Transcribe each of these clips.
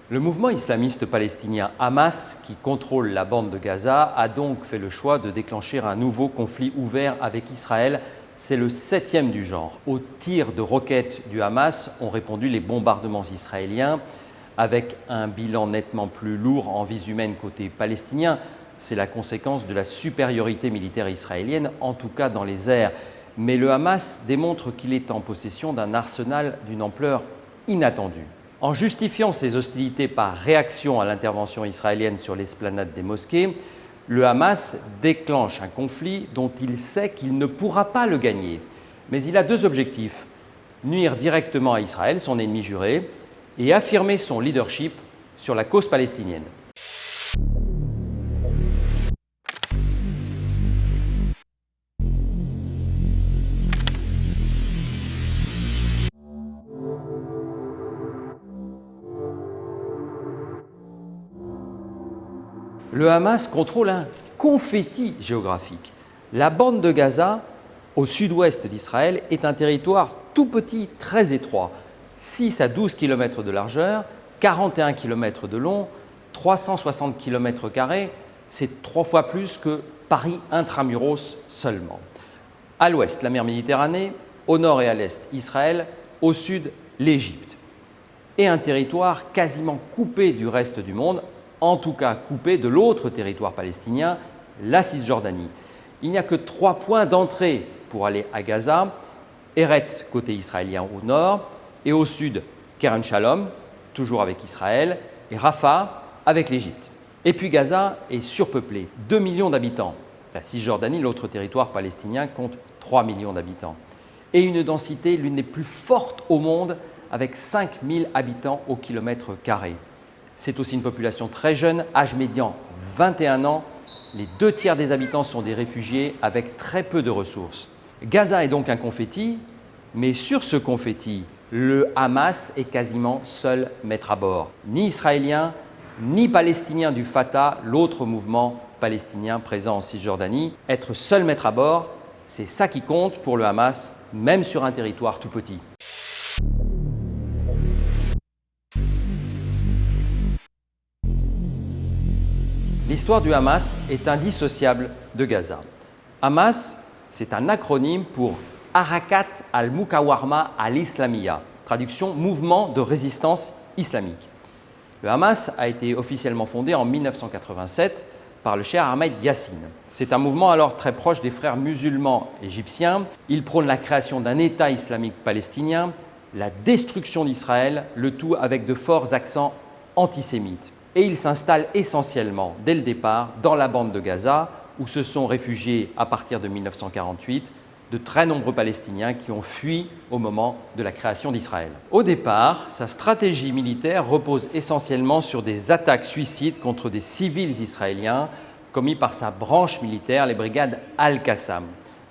Le mouvement islamiste palestinien Hamas, qui contrôle la bande de Gaza, a donc fait le choix de déclencher un nouveau conflit ouvert avec Israël. C'est le 7e du genre. Aux tirs de roquettes du Hamas ont répondu les bombardements israéliens, avec un bilan nettement plus lourd en vies humaines côté palestinien. C'est la conséquence de la supériorité militaire israélienne, en tout cas dans les airs. Mais le Hamas démontre qu'il est en possession d'un arsenal d'une ampleur inattendue. En justifiant ses hostilités par réaction à l'intervention israélienne sur l'esplanade des mosquées, le Hamas déclenche un conflit dont il sait qu'il ne pourra pas le gagner. Mais il a deux objectifs: nuire directement à Israël, son ennemi juré, et affirmer son leadership sur la cause palestinienne. Le Hamas contrôle un confetti géographique. La bande de Gaza, au sud-ouest d'Israël, est un territoire tout petit, très étroit, 6 à 12 km de largeur, 41 km de long, 360 km², c'est 3 fois plus que Paris intramuros seulement. À l'ouest, la mer Méditerranée, au nord et à l'est, Israël, au sud, l'Égypte. Et un territoire quasiment coupé du reste du monde, en tout cas coupé de l'autre territoire palestinien, la Cisjordanie. Il n'y a que 3 points d'entrée pour aller à Gaza: Eretz, côté israélien au nord, et au sud, Kerem Shalom, toujours avec Israël, et Rafah, avec l'Égypte. Et puis Gaza est surpeuplé, 2 millions d'habitants. La Cisjordanie, l'autre territoire palestinien, compte 3 millions d'habitants. Et une densité l'une des plus fortes au monde, avec 5000 habitants au kilomètre carré. C'est aussi une population très jeune, âge médian 21 ans. Les 2 tiers des habitants sont des réfugiés avec très peu de ressources. Gaza est donc un confetti, mais sur ce confetti, le Hamas est quasiment seul maître à bord. Ni israélien, ni palestinien du Fatah, l'autre mouvement palestinien présent en Cisjordanie. Être seul maître à bord, c'est ça qui compte pour le Hamas, même sur un territoire tout petit. L'histoire du Hamas est indissociable de Gaza. Hamas, c'est un acronyme pour Harakat al-Muqawama al-Islamiyya, traduction mouvement de résistance islamique. Le Hamas a été officiellement fondé en 1987 par le cheikh Ahmed Yassine. C'est un mouvement alors très proche des frères musulmans égyptiens. Il prône la création d'un État islamique palestinien, la destruction d'Israël, le tout avec de forts accents antisémites. Et il s'installe essentiellement, dès le départ, dans la bande de Gaza, où se sont réfugiés à partir de 1948 de très nombreux Palestiniens qui ont fui au moment de la création d'Israël. Au départ, sa stratégie militaire repose essentiellement sur des attaques suicides contre des civils israéliens commis par sa branche militaire, les brigades Al-Qassam.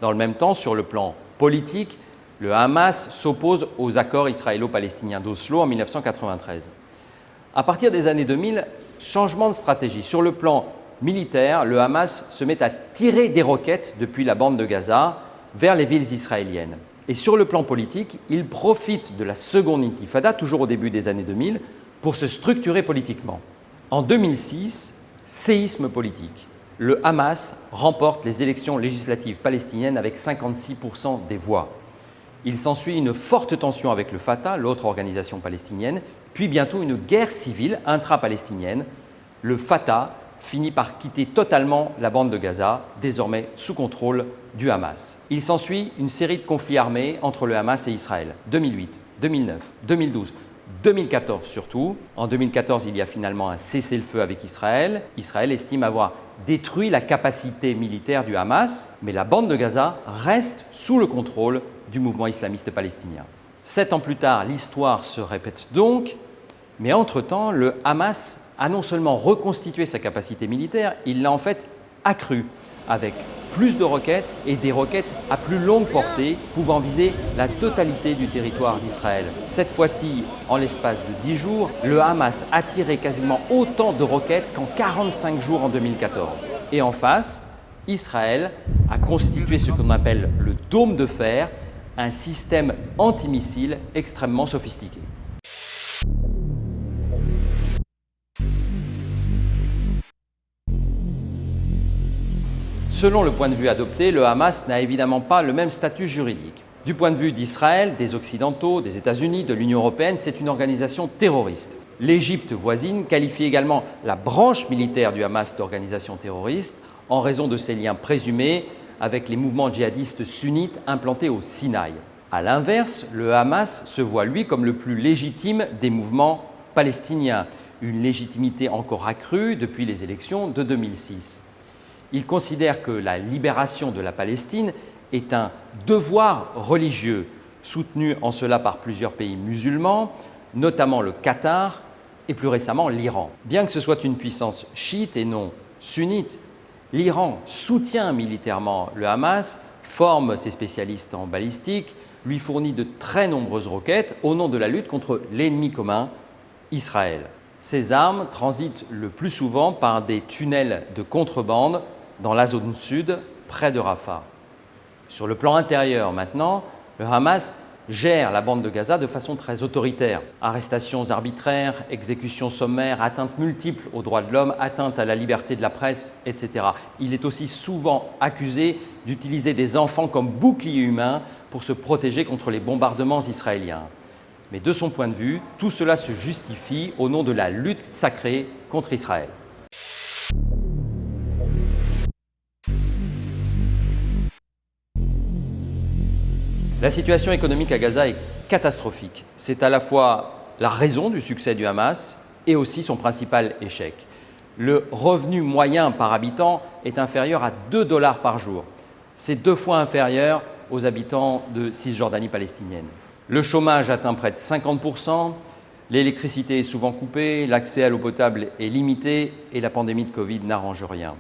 Dans le même temps, sur le plan politique, le Hamas s'oppose aux accords israélo-palestiniens d'Oslo en 1993. À partir des années 2000, changement de stratégie. Sur le plan militaire, le Hamas se met à tirer des roquettes depuis la bande de Gaza vers les villes israéliennes. Et sur le plan politique, il profite de la seconde intifada, toujours au début des années 2000, pour se structurer politiquement. En 2006, séisme politique. Le Hamas remporte les élections législatives palestiniennes avec 56% des voix. Il s'ensuit une forte tension avec le Fatah, l'autre organisation palestinienne, puis bientôt une guerre civile intra-palestinienne. Le Fatah finit par quitter totalement la bande de Gaza, désormais sous contrôle du Hamas. Il s'ensuit une série de conflits armés entre le Hamas et Israël. 2008, 2009, 2012, 2014 surtout. En 2014, il y a finalement un cessez-le-feu avec Israël. Israël estime avoir détruit la capacité militaire du Hamas, mais la bande de Gaza reste sous le contrôle du mouvement islamiste palestinien. 7 ans plus tard, l'histoire se répète donc, mais entre-temps, le Hamas a non seulement reconstitué sa capacité militaire, il l'a en fait accrue, avec plus de roquettes et des roquettes à plus longue portée, pouvant viser la totalité du territoire d'Israël. Cette fois-ci, en l'espace de 10 jours, le Hamas a tiré quasiment autant de roquettes qu'en 45 jours en 2014. Et en face, Israël a constitué ce qu'on appelle le dôme de fer, un système antimissile extrêmement sophistiqué. Selon le point de vue adopté, le Hamas n'a évidemment pas le même statut juridique. Du point de vue d'Israël, des Occidentaux, des États-Unis, de l'Union européenne, c'est une organisation terroriste. L'Égypte voisine qualifie également la branche militaire du Hamas d'organisation terroriste en raison de ses liens présumés avec les mouvements djihadistes sunnites implantés au Sinaï. A l'inverse, le Hamas se voit, lui, comme le plus légitime des mouvements palestiniens, une légitimité encore accrue depuis les élections de 2006. Il considère que la libération de la Palestine est un devoir religieux, soutenu en cela par plusieurs pays musulmans, notamment le Qatar et plus récemment l'Iran. Bien que ce soit une puissance chiite et non sunnite, l'Iran soutient militairement le Hamas, forme ses spécialistes en balistique, lui fournit de très nombreuses roquettes au nom de la lutte contre l'ennemi commun, Israël. Ces armes transitent le plus souvent par des tunnels de contrebande dans la zone sud, près de Rafah. Sur le plan intérieur maintenant, le Hamas gère la bande de Gaza de façon très autoritaire. Arrestations arbitraires, exécutions sommaires, atteintes multiples aux droits de l'homme, atteintes à la liberté de la presse, etc. Il est aussi souvent accusé d'utiliser des enfants comme boucliers humains pour se protéger contre les bombardements israéliens. Mais de son point de vue, tout cela se justifie au nom de la lutte sacrée contre Israël. La situation économique à Gaza est catastrophique. C'est à la fois la raison du succès du Hamas et aussi son principal échec. Le revenu moyen par habitant est inférieur à 2 $ par jour. C'est 2 fois inférieur aux habitants de Cisjordanie palestinienne. Le chômage atteint près de 50%, l'électricité est souvent coupée, l'accès à l'eau potable est limité et la pandémie de Covid n'arrange rien.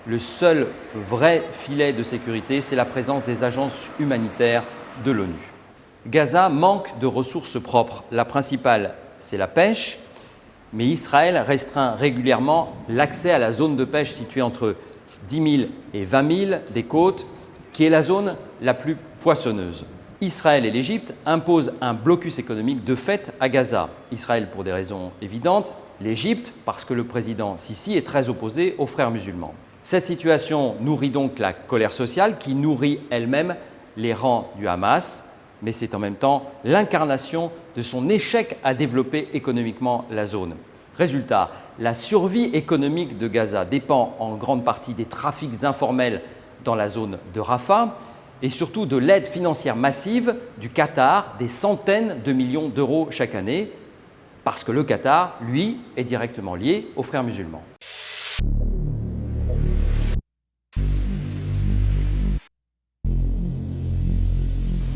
Le seul vrai filet de sécurité, c'est la présence des agences humanitaires de l'ONU. Gaza manque de ressources propres. La principale, c'est la pêche, mais Israël restreint régulièrement l'accès à la zone de pêche située entre 10 000 et 20 000 des côtes, qui est la zone la plus poissonneuse. Israël et l'Égypte imposent un blocus économique de fait à Gaza. Israël pour des raisons évidentes, l'Égypte parce que le président Sisi est très opposé aux frères musulmans. Cette situation nourrit donc la colère sociale qui nourrit elle-même les rangs du Hamas, mais c'est en même temps l'incarnation de son échec à développer économiquement la zone. Résultat, la survie économique de Gaza dépend en grande partie des trafics informels dans la zone de Rafah et surtout de l'aide financière massive du Qatar, des centaines de millions d'euros chaque année, parce que le Qatar, lui, est directement lié aux frères musulmans.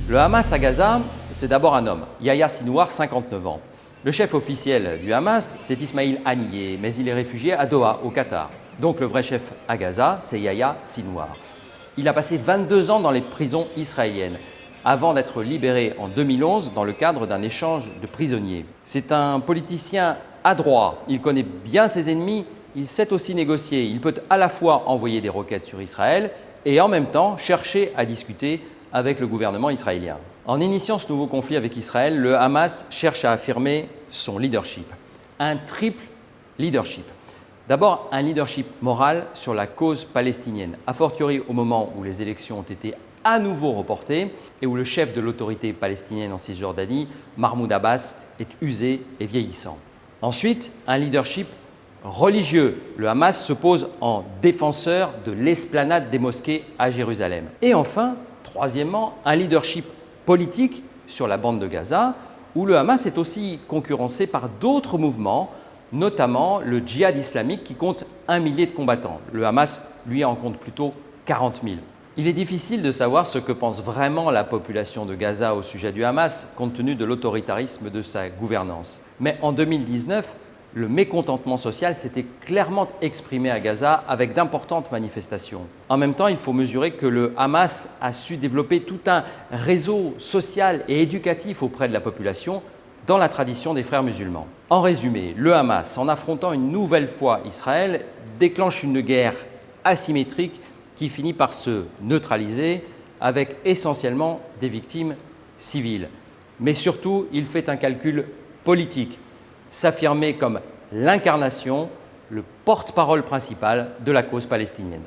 Le Hamas à Gaza, c'est d'abord un homme, Yahya Sinwar, 59 ans. Le chef officiel du Hamas, c'est Ismail Haniyeh, mais il est réfugié à Doha, au Qatar. Donc le vrai chef à Gaza, c'est Yahya Sinwar. Il a passé 22 ans dans les prisons israéliennes, avant d'être libéré en 2011 dans le cadre d'un échange de prisonniers. C'est un politicien adroit, il connaît bien ses ennemis, il sait aussi négocier. Il peut à la fois envoyer des roquettes sur Israël et en même temps chercher à discuter avec le gouvernement israélien. En initiant ce nouveau conflit avec Israël, le Hamas cherche à affirmer son leadership, un triple leadership. D'abord, un leadership moral sur la cause palestinienne, a fortiori au moment où les élections ont été à nouveau reportées et où le chef de l'autorité palestinienne en Cisjordanie, Mahmoud Abbas, est usé et vieillissant. Ensuite, un leadership religieux. Le Hamas se pose en défenseur de l'esplanade des mosquées à Jérusalem. Et enfin, troisièmement, un leadership politique sur la bande de Gaza, où le Hamas est aussi concurrencé par d'autres mouvements, notamment le djihad islamique qui compte 1 millier de combattants. Le Hamas, lui, en compte plutôt 40 000. Il est difficile de savoir ce que pense vraiment la population de Gaza au sujet du Hamas, compte tenu de l'autoritarisme de sa gouvernance. Mais en 2019, le mécontentement social s'était clairement exprimé à Gaza avec d'importantes manifestations. En même temps, il faut mesurer que le Hamas a su développer tout un réseau social et éducatif auprès de la population dans la tradition des frères musulmans. En résumé, le Hamas, en affrontant une nouvelle fois Israël, déclenche une guerre asymétrique qui finit par se neutraliser avec essentiellement des victimes civiles. Mais surtout, il fait un calcul politique, s'affirmer comme l'incarnation, le porte-parole principal de la cause palestinienne.